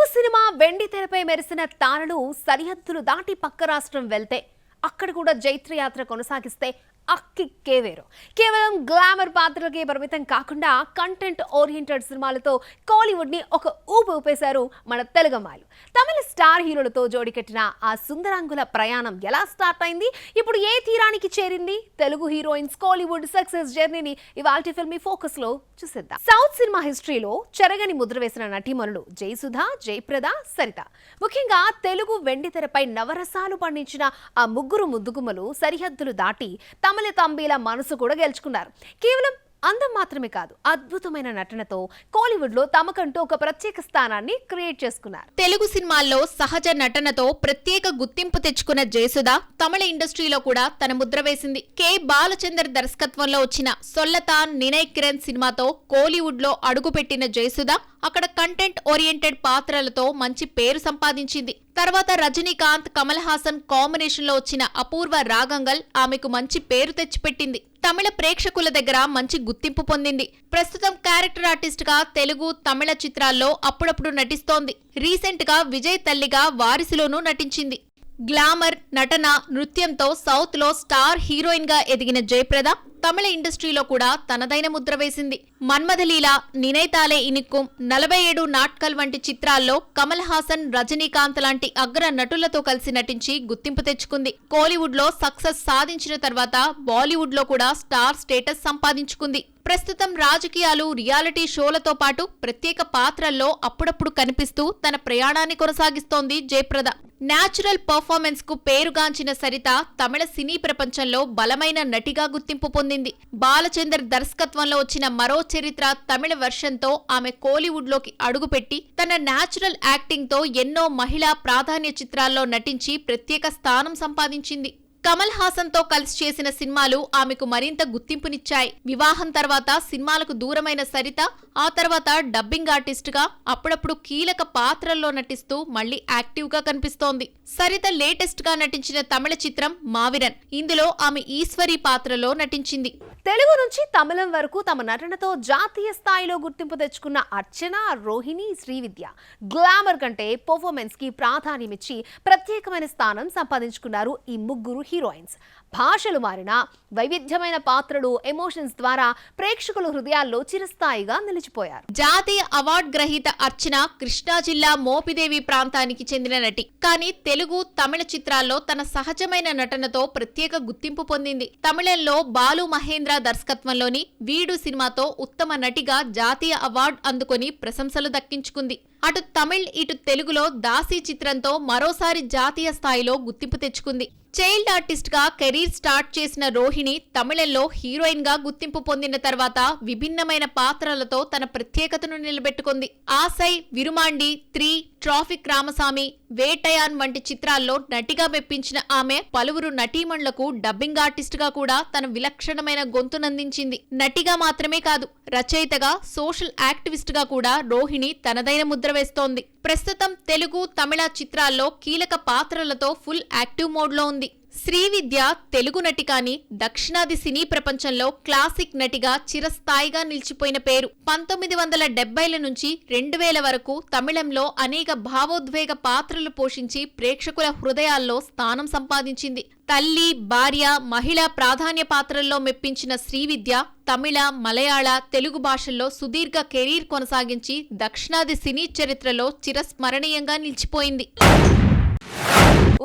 Telugu cinema వెండి తెరపై మెరిసిన తారలు సరిహద్దులు దాటి పక్క రాష్ట్రం వెళ్తే అక్కడ కూడా జైత్రయాత్ర కొనసాగిస్తే అక్కిక్కే వేరు. కేవలం గ్లామర్ పాత్రలకే పరిమితం కాకుండా కంటెంట్ ఓరియంటెడ్ సినిమాలతో కాలీవుడ్ ని ఒక ఊపు ఊపేశారు మన తెలుగమ్మాయిలు. తమిళ స్టార్ హీరోలతో జోడికట్టిన ఆ సుందరాంగుల ప్రయాణం ఎలా స్టార్ట్ అయింది, ఇప్పుడు ఏ తీరానికి చేరింది, తెలుగు హీరోయిన్స్ కాలీవుడ్ సక్సెస్ జర్నీని ఇవాల్టి ఫిల్మీ ఫోకస్ లో చూసేద్దాం. సౌత్ సినిమా హిస్టరీలో చెరగని ముద్ర వేసిన నటీమణులు జయసుధ, జయప్రద, సరిత. ముఖ్యంగా తెలుగు వెండితెరపై నవరసాలు పండించిన ఆ ముగ్గురు ముద్దుగుమ్మలు సరిహద్దులు దాటి తమిళ తంబీల మనసు కూడా గెలుచుకున్నారు. కేవలం అందం మాత్రమే కాదు, అద్భుతమైన నటనతో కాలీవుడ్ లో తమకంటూ ఒక ప్రత్యేక స్థానాన్ని క్రియేట్ చేసుకున్నారు. తెలుగు సినిమాల్లో సహజ నటనతో ప్రత్యేక గుర్తింపు తెచ్చుకున్న జయసుధ తమిళ ఇండస్ట్రీలో కూడా తన ముద్ర వేసింది. కె బాలచందర్ దర్శకత్వంలో వచ్చిన సొల్లతాన్ నినయ్ కిరణ్ సినిమాతో కోలీవుడ్ లో అడుగుపెట్టిన జయసుధ అక్కడ కంటెంట్ ఓరియంటెడ్ పాత్రలతో మంచి పేరు సంపాదించింది. తర్వాత రజనీకాంత్, కమల్ హాసన్ కాంబినేషన్ లో వచ్చిన అపూర్వ రాగంగల్ ఆమెకు మంచి పేరు తెచ్చిపెట్టింది. తమిళ ప్రేక్షకుల దగ్గర మంచి గుర్తింపు పొందింది. ప్రస్తుతం క్యారెక్టర్ ఆర్టిస్ట్ గా తెలుగు, తమిళ చిత్రాల్లో అప్పుడప్పుడు నటిస్తోంది. రీసెంట్ గా విజయ్ తల్లిగా వారిసులోనూ నటించింది. గ్లామర్, నటన, నృత్యంతో సౌత్ లో స్టార్ హీరోయిన్ గా ఎదిగిన జయప్రద తమిళ ఇండస్ట్రీలో కూడా తనదైన ముద్ర వేసింది. మన్మథలీల, నినైతాలే ఇనిక్కుం, 47 నాట్కల్ వంటి చిత్రాల్లో కమల్ హాసన్, రజనీకాంత్ లాంటి అగ్ర నటులతో కలిసి నటించి గుర్తింపు తెచ్చుకుంది. కోలీవుడ్ లో సక్సెస్ సాధించిన తర్వాత బాలీవుడ్ లో కూడా స్టార్ స్టేటస్ సంపాదించుకుంది. ప్రస్తుతం రాజకీయాలు, రియాలిటీ షోలతో పాటు ప్రత్యేక పాత్రల్లో అప్పుడప్పుడు కనిపిస్తూ తన ప్రయాణాన్ని కొనసాగిస్తోంది జయప్రద. న్యాచురల్ పర్ఫార్మెన్స్ కు పేరుగాంచిన సరిత తమిళ సినీ ప్రపంచంలో బలమైన నటిగా గుర్తింపు పొందింది. బాలచందర్ దర్శకత్వంలో వచ్చిన మరో చరిత్ర తమిళ వెర్షన్తో ఆమె కోలీవుడ్ లోకి అడుగుపెట్టి తన న్యాచురల్ యాక్టింగ్ తో ఎన్నో మహిళా ప్రాధాన్య చిత్రాల్లో నటించి ప్రత్యేక స్థానం సంపాదించింది. కమల్ హాసన్ తో కలిసి చేసిన సినిమాలు ఆమెకు మరింత గుర్తింపునిచ్చాయి. వివాహం తర్వాత సినిమాలకు దూరమైన సరిత ఆ తర్వాత డబ్బింగ్ ఆర్టిస్ట్ గా అప్పుడప్పుడు కీలక పాత్రల్లో నటిస్తూ మళ్లీ యాక్టివ్ గా కనిపిస్తోంది. సరిత లేటెస్ట్ గా నటించిన తమిళ చిత్రం మావిరన్. ఇందులో ఆమె ఈశ్వరి పాత్రలో నటించింది. తెలుగు నుంచి తమిళం వరకు తమ నటనతో జాతీయ స్థాయిలో గుర్తింపు తెచ్చుకున్న అర్చన, రోహిణి, శ్రీవిద్య గ్లామర్ కంటే పర్ఫార్మెన్స్ కి ప్రాధాన్యమిచ్చి ప్రత్యేకమైన స్థానం సంపాదించుకున్నారు ఈ ముగ్గురు హీరోయిన్స్. భాషలు మారినా వైవిధ్యమైన పాత్రలు, ఎమోషన్స్ ద్వారా ప్రేక్షకుల హృదయాల్లో చిరస్థాయిగా నిలిచిపోయారు. జాతీయ అవార్డు గ్రహీత అర్చన కృష్ణా జిల్లా మోపిదేవి ప్రాంతానికి చెందిన నటి. కానీ తెలుగు, తమిళ చిత్రాల్లో తన సహజమైన నటనతో ప్రత్యేక గుర్తింపు పొందింది. తమిళంలో బాలు మహేంద్ర దర్శకత్వంలోని వీడు సినిమాతో ఉత్తమ నటిగా జాతీయ అవార్డు అందుకొని ప్రశంసలు దక్కించుకుంది. అటు తమిళ్, ఇటు తెలుగులో దాసి చిత్రంతో మరోసారి జాతీయ స్థాయిలో గుర్తింపు తెచ్చుకుంది. చైల్డ్ ఆర్టిస్ట్ గా కెరీర్ స్టార్ట్ చేసిన రోహిణి తమిళంలో హీరోయిన్ గా గుర్తింపు పొందిన తర్వాత విభిన్నమైన పాత్రలతో తన ప్రత్యేకతను నిలబెట్టుకుంది. ఆసై, విరుమాండి, 3, ట్రాఫిక్ రామసామి, వేటయాన్ వంటి చిత్రాల్లో నటిగా మెప్పించిన ఆమె పలువురు నటీమణులకు డబ్బింగ్ ఆర్టిస్ట్ గా కూడా తన విలక్షణమైన గొంతునందించింది. నటిగా మాత్రమే కాదు, రచయితగా, సోషల్ యాక్టివిస్ట్ గా కూడా రోహిణి తనదైన ముద్ర వేస్తోంది. ప్రస్తుతం తెలుగు, తమిళ చిత్రాల్లో కీలక పాత్రలతో ఫుల్ యాక్టివ్ మోడ్ లో ఉంది. శ్రీవిద్య తెలుగు నటి కానీ దక్షిణాది సినీ ప్రపంచంలో క్లాసిక్ నటిగా చిరస్థాయిగా నిలిచిపోయిన పేరు. 1970ల నుంచి 2000 వరకు తమిళంలో అనేక భావోద్వేగ పాత్రలు పోషించి ప్రేక్షకుల హృదయాల్లో స్థానం సంపాదించింది. తల్లి, భార్య, మహిళా ప్రాధాన్య పాత్రల్లో మెప్పించిన శ్రీవిద్య తమిళ, మలయాళ, తెలుగు భాషల్లో సుదీర్ఘ కెరీర్ కొనసాగించి దక్షిణాది సినీ చరిత్రలో చిరస్మరణీయంగా నిలిచిపోయింది.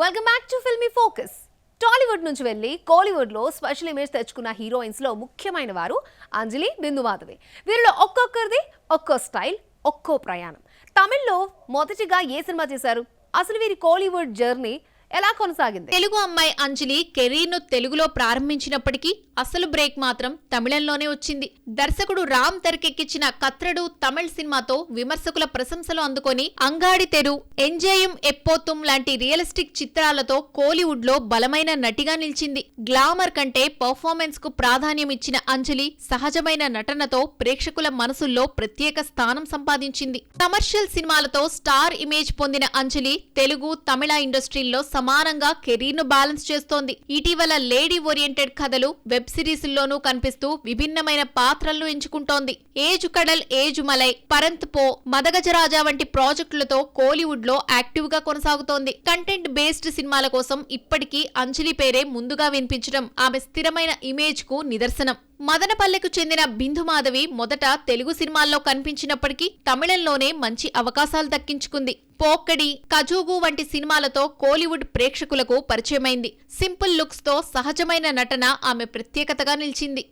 Welcome back to filmy focus. Tollywood నుంచి వెళ్లి కోలీవుడ్ లో స్పెషల్ ఇమేజ్ తెచ్చుకున్న హీరోయిన్స్ లో ముఖ్యమైన వారు అంజలి, బిందు మాధవి. వీరిలో ఒక్కొక్కరిది ఒక్కో స్టైల్, ఒక్కో ప్రయాణం. తమిళ్లో మొదటిగా ఏ సినిమా చేశారు? అసలు వీరి కోలీవుడ్ జర్నీ ఎలా కొనసాగింది? తెలుగు అమ్మాయి అంజలి కెరీర్ ను తెలుగులో ప్రారంభించినప్పటికీ అసలు బ్రేక్ మాత్రం తమిళంలోనే వచ్చింది. దర్శకుడు రామ్ తెరకెక్కించిన కత్రడు తమిళ్ సినిమాతో విమర్శకుల ప్రశంసలు అందుకొని అంగాడి తెరు, ఎంజేయం ఎప్పోతుం లాంటి రియలిస్టిక్ చిత్రాలతో కోలీవుడ్ లో బలమైన నటిగా నిలిచింది. గ్లామర్ కంటే పర్ఫార్మెన్స్ కు ప్రాధాన్యం ఇచ్చిన అంజలి సహజమైన నటనతో ప్రేక్షకుల మనసుల్లో ప్రత్యేక స్థానం సంపాదించింది. కమర్షియల్ సినిమాలతో స్టార్ ఇమేజ్ పొందిన అంజలి తెలుగు, తమిళ ఇండస్ట్రీల్లో సమానంగా కెరీర్ ను బ్యాలెన్స్ చేస్తోంది. ఇటీవల లేడీ ఓరియంటెడ్ కథలు, వెబ్ సిరీస్ల్లోనూ కనిపిస్తూ విభిన్నమైన పాత్రలను ఎంచుకుంటోంది. ఏజు కడల్ ఏజు మలై, పరంత్ పో, మదగజరాజా వంటి ప్రాజెక్టులతో కోలీవుడ్ లో యాక్టివ్ గా కొనసాగుతోంది. కంటెంట్ బేస్డ్ సినిమాల కోసం ఇప్పటికీ అంజలి పేరే ముందుగా వినిపించడం ఆమె స్థిరమైన ఇమేజ్ కు నిదర్శనం. మదనపల్లెకు చెందిన బిందు మాధవి మొదట తెలుగు సినిమాల్లో కనిపించినప్పటికీ తమిళంలోనే మంచి అవకాశాలు దక్కించుకుంది. పోక్కడి, కజూగు వంటి సినిమాలతో కోలీవుడ్ ప్రేక్షకులకు పరిచయమైంది. సింపుల్ లుక్స్ తో సహజమైన నటన ఆమె ప్రత్యేకతగా నిలిచింది.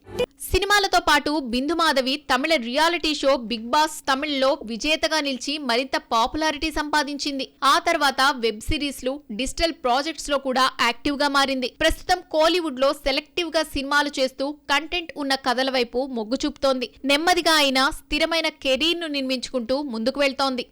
సినిమాలతో పాటు బిందు మాధవి తమిళ రియాలిటీ షో బిగ్ బాస్ తమిళ్లో విజేతగా నిలిచి మరింత పాపులారిటీ సంపాదించింది. ఆ తర్వాత వెబ్ సిరీస్లు, డిజిటల్ ప్రాజెక్ట్స్ లో కూడా యాక్టివ్ గా మారింది. ప్రస్తుతం కోలీవుడ్ లో సెలెక్టివ్ గా సినిమాలు చేస్తూ కంటెంట్ ఉన్న కథల వైపు మొగ్గు చూపుతోంది. నెమ్మదిగా అయినా స్థిరమైన కెరీర్ ను నిర్మించుకుంటూ ముందుకు వెళ్తోంది.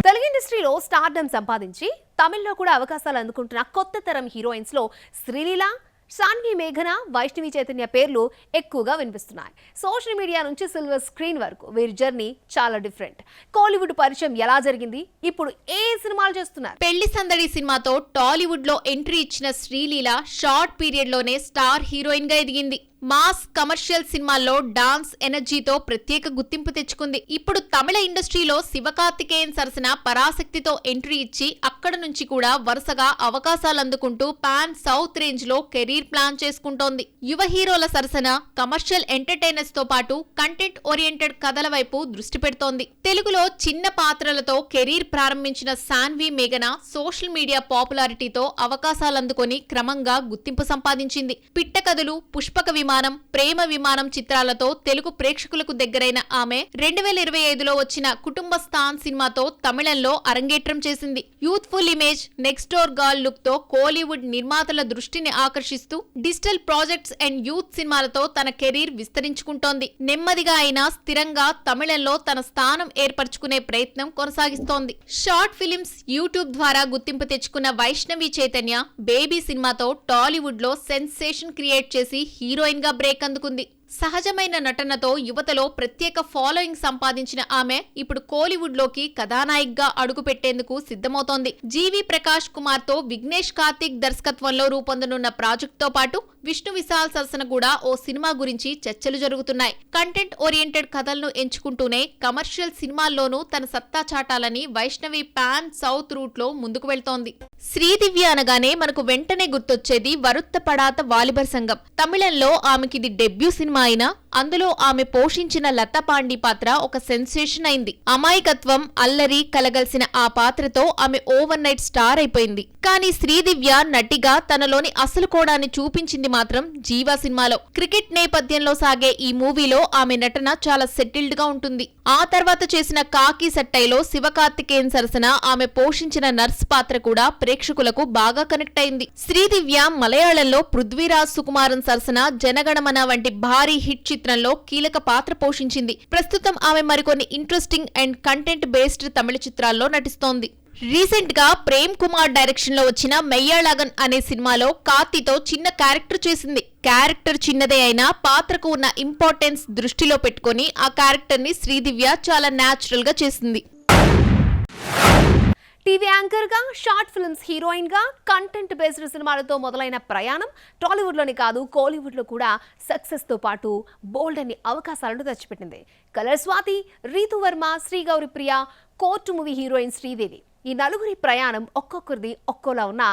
తెలుగు ఇండస్ట్రీలో స్టార్డమ్ సంపాదించి తమిళ్లో కూడా అవకాశాలు అందుకుంటున్న కొత్త తరం హీరోయిన్స్ లో శ్రీలీల, సాన్వి మేఘన, వైష్ణవి చైతన్య పేర్లు ఎక్కువగా వినిపిస్తున్నాయి. సోషల్ మీడియా నుంచి సిల్వర్ స్క్రీన్ వరకు వీరి జర్నీ చాలా డిఫరెంట్. కోలీవుడ్ పరిచయం ఎలా జరిగింది, ఇప్పుడు ఏ సినిమాలు చేస్తున్నారు? పెళ్లి సందడి సినిమాతో టాలీవుడ్ లో ఎంట్రీ ఇచ్చిన శ్రీలీల షార్ట్ పీరియడ్ లోనే స్టార్ హీరోయిన్ గా ఎదిగింది. మాస్ కమర్షియల్ సినిమాల్లో డాన్స్ ఎనర్జీతో ప్రత్యేక గుర్తింపు తెచ్చుకుంది. ఇప్పుడు తమిళ ఇండస్ట్రీలో శివకార్తికేయన్ సరసన పరాశక్తితో ఎంట్రీ ఇచ్చి అక్కడ నుంచి కూడా వరుసగా అవకాశాలు అందుకుంటూ పాన్ సౌత్ రేంజ్ లో కెరీర్ ప్లాన్ చేసుకుంటోంది. యువ హీరోల సరసన కమర్షియల్ ఎంటర్టైనర్స్ తో పాటు కంటెంట్ ఓరియంటెడ్ కథల వైపు దృష్టి పెడుతోంది. తెలుగులో చిన్న పాత్రలతో కెరీర్ ప్రారంభించిన సాన్వి మేఘన సోషల్ మీడియా పాపులారిటీతో అవకాశాలు అందుకొని క్రమంగా గుర్తింపు సంపాదించింది. పిట్ట కథలు, పుష్పక విమానం, ప్రేమ విమానం చిత్రాలతో తెలుగు ప్రేక్షకులకు దగ్గరైన ఆమె 2025లో వచ్చిన కుటుంబ స్థాన్ సినిమాతో తమిళంలో అరంగేట్రం చేసింది. Youthful image, next door girl look తో కోలీవుడ్ నిర్మాతల దృష్టిని ఆకర్షిస్తూ డిజిటల్ ప్రాజెక్ట్స్ అండ్ యూత్ సినిమాలతో తన కెరీర్ విస్తరించుకుంటోంది. నెమ్మదిగా అయినా స్థిరంగా తమిళంలో తన స్థానం ఏర్పరచుకునే ప్రయత్నం కొనసాగిస్తోంది. షార్ట్ ఫిలిమ్స్, యూట్యూబ్ ద్వారా గుర్తింపు తెచ్చుకున్న వైష్ణవి చైతన్య బేబీ సినిమాతో టాలీవుడ్ లో సెన్సేషన్ క్రియేట్ చేసి హీరోయిన్ గా బ్రేక్ అందుకుంది. సహజమైన నటనతో యువతలో ప్రత్యేక ఫాలోయింగ్ సంపాదించిన ఆమె ఇప్పుడు కోలీవుడ్ లోకి కథానాయికగా అడుగుపెట్టేందుకు సిద్ధమవుతోంది. జీవి ప్రకాష్ కుమార్ తో విఘ్నేష్ కార్తిక్ దర్శకత్వంలో రూపొందనున్న ప్రాజెక్ట్ తో పాటు విష్ణు విశాల్ సరసన కూడా ఓ సినిమా గురించి చర్చలు జరుగుతున్నాయి. కంటెంట్ ఓరియంటెడ్ కథలను ఎంచుకుంటూనే కమర్షియల్ సినిమాల్లోనూ తన సత్తా చాటాలని వైష్ణవి పాన్ సౌత్ రూట్ లో ముందుకు వెళ్తోంది. శ్రీదివ్య అనగానే మనకు వెంటనే గుర్తొచ్చేది వరుత్త పడాత వాలిబర్ సంఘం. తమిళంలో ఆమెకిది డెబ్యూ సినిమా అయినా అందులో ఆమె పోషించిన లతా పాండి పాత్ర ఒక సెన్సేషన్ అయింది. అమాయకత్వం, అల్లరి కలగలిసిన ఆ పాత్రతో ఆమె ఓవర్ నైట్ స్టార్ అయిపోయింది. కానీ శ్రీదివ్య నటిగా తనలోని అసలు కోణాన్ని చూపించింది మాత్రం జీవా సినిమాలో. క్రికెట్ నేపథ్యంలో సాగే ఈ మూవీలో ఆమె నటన చాలా సెటిల్డ్ గా ఉంటుంది. ఆ తర్వాత చేసిన కాకి సట్టైలో శివకార్తికేయన్ సరసన ఆమె పోషించిన నర్స్ పాత్ర కూడా ప్రేక్షకులకు బాగా కనెక్ట్ అయింది. శ్రీదివ్య మలయాళంలో పృథ్వీరాజ్ సుకుమారన్ సరసన జనగణమన వంటి భారీ హిట్ చిత్రంలో కీలక పాత్ర పోషించింది. ప్రస్తుతం ఆమె మరికొన్ని ఇంట్రెస్టింగ్ అండ్ కంటెంట్ బేస్డ్ తమిళ చిత్రాల్లో నటిస్తోంది. రీసెంట్ గా ప్రేమ్ కుమార్ డైరెక్షన్ లో వచ్చిన మెయ్యాళగన్ అనే సినిమాలో కార్తీతో చిన్న క్యారెక్టర్ చేసింది. క్యారెక్టర్ చిన్నదే అయినా పాత్రకు ఉన్న ఇంపార్టెన్స్ దృష్టిలో పెట్టుకుని ఆ క్యారెక్టర్ ని శ్రీదివ్య చాలా న్యాచురల్ గా చేసింది. టీవీ యాంకర్ గా, షార్ట్ ఫిల్మ్స్ హీరోయిన్ గా, కంటెంట్ బేస్డ్ సినిమాలతో మొదలైన ప్రయాణం టాలీవుడ్ లోనే కాదు కోలీవుడ్ లో కూడా సక్సెస్ తో పాటు బోల్డ్ అన్ని అవకాశాలను తెచ్చిపెట్టింది. కలర్ స్వాతి, రీతు వర్మ, శ్రీగౌరి ప్రియ, కోర్టు మూవీ హీరోయిన్ శ్రీదేవి, ఈ నలుగురి ప్రయాణం ఒక్కొక్కరిది ఒక్కోలా ఉన్న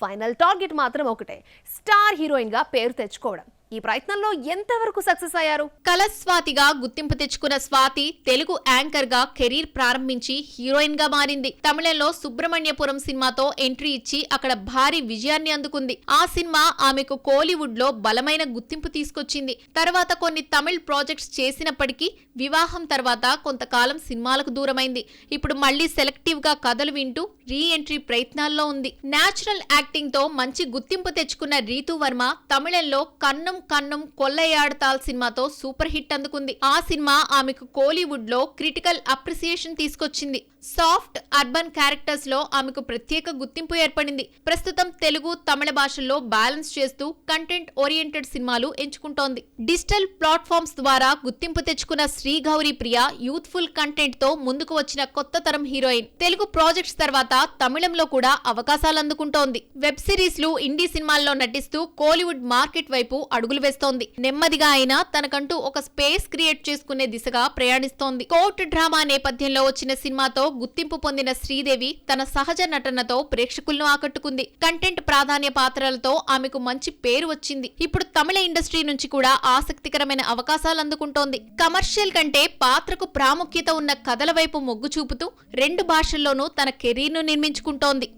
ఫైనల్ టార్గెట్ మాత్రం ఒకటే, స్టార్ హీరోయిన్ గా పేరు తెచ్చుకోవడం. ఈ ప్రయత్నంలో ఎంతవరకు సక్సెస్ అయ్యారు? కలస్వాతిగా గుర్తింపు తెచ్చుకున్న స్వాతి తెలుగు యాంకర్ గా కెరీర్ ప్రారంభించి హీరోయిన్ గా మారింది. తమిళంలో సుబ్రహ్మణ్యపురం సినిమాతో ఎంట్రీ ఇచ్చి అక్కడ భారీ విజయాన్ని అందుకుంది. ఆ సినిమా ఆమెకు కోలీవుడ్ లో బలమైన గుర్తింపు తీసుకొచ్చింది. తర్వాత కొన్ని తమిళ్ ప్రాజెక్ట్స్ చేసినప్పటికీ వివాహం తర్వాత కొంతకాలం సినిమాలకు దూరమైంది. ఇప్పుడు మళ్లీ సెలెక్టివ్ గా కథలు వింటూ రీ ఎంట్రీ ప్రయత్నాల్లో ఉంది. నేచురల్ యాక్టింగ్ తో మంచి గుర్తింపు తెచ్చుకున్న రీతు వర్మ తమిళంలో కన్నం కన్నం కొల్లయాడతాల్ సినిమాతో సూపర్ హిట్ అందుకుంది. ఆ సినిమా ఆమెకు కోలీవుడ్ లో క్రిటికల్ అప్రిసియేషన్ తీసుకొచ్చింది. సాఫ్ట్ అర్బన్ క్యారెక్టర్స్ లో ఆమెకు ప్రత్యేక గుర్తింపు ఏర్పడింది. ప్రస్తుతం తెలుగు, తమిళ భాషల్లో బ్యాలెన్స్ చేస్తూ కంటెంట్ ఓరియంటెడ్ సినిమాలు ఎంచుకుంటోంది. డిజిటల్ ప్లాట్ఫామ్స్ ద్వారా గుర్తింపు తెచ్చుకున్న శ్రీ గౌరీ ప్రియ యూత్ఫుల్ కంటెంట్ తో ముందుకు వచ్చిన కొత్త తరం హీరోయిన్. తెలుగు ప్రాజెక్ట్స్ తర్వాత తమిళంలో కూడా అవకాశాలు అందుకుంటోంది. వెబ్ సిరీస్లు, ఇండీ సినిమాల్లో నటిస్తూ కోలీవుడ్ మార్కెట్ వైపు అడుగులు వేస్తోంది. నెమ్మదిగా అయినా తనకంటూ ఒక స్పేస్ క్రియేట్ చేసుకునే దిశగా ప్రయాణిస్తోంది. కోర్ట్ డ్రామా నేపథ్యంలో వచ్చిన సినిమాతో గుర్తింపు పొందిన శ్రీదేవి తన సహజ నటనతో ప్రేక్షకులను ఆకట్టుకుంది. కంటెంట్ ప్రాధాన్య పాత్రలతో ఆమెకు మంచి పేరు వచ్చింది. ఇప్పుడు తమిళ ఇండస్ట్రీ నుంచి కూడా ఆసక్తికరమైన అవకాశాలు అందుకుంటోంది. కమర్షియల్ కంటే పాత్రకు ప్రాముఖ్యత ఉన్న కథల వైపు మొగ్గు చూపుతూ 2 భాషల్లోనూ తన కెరీర్ను నిర్మించుకుంటోంది.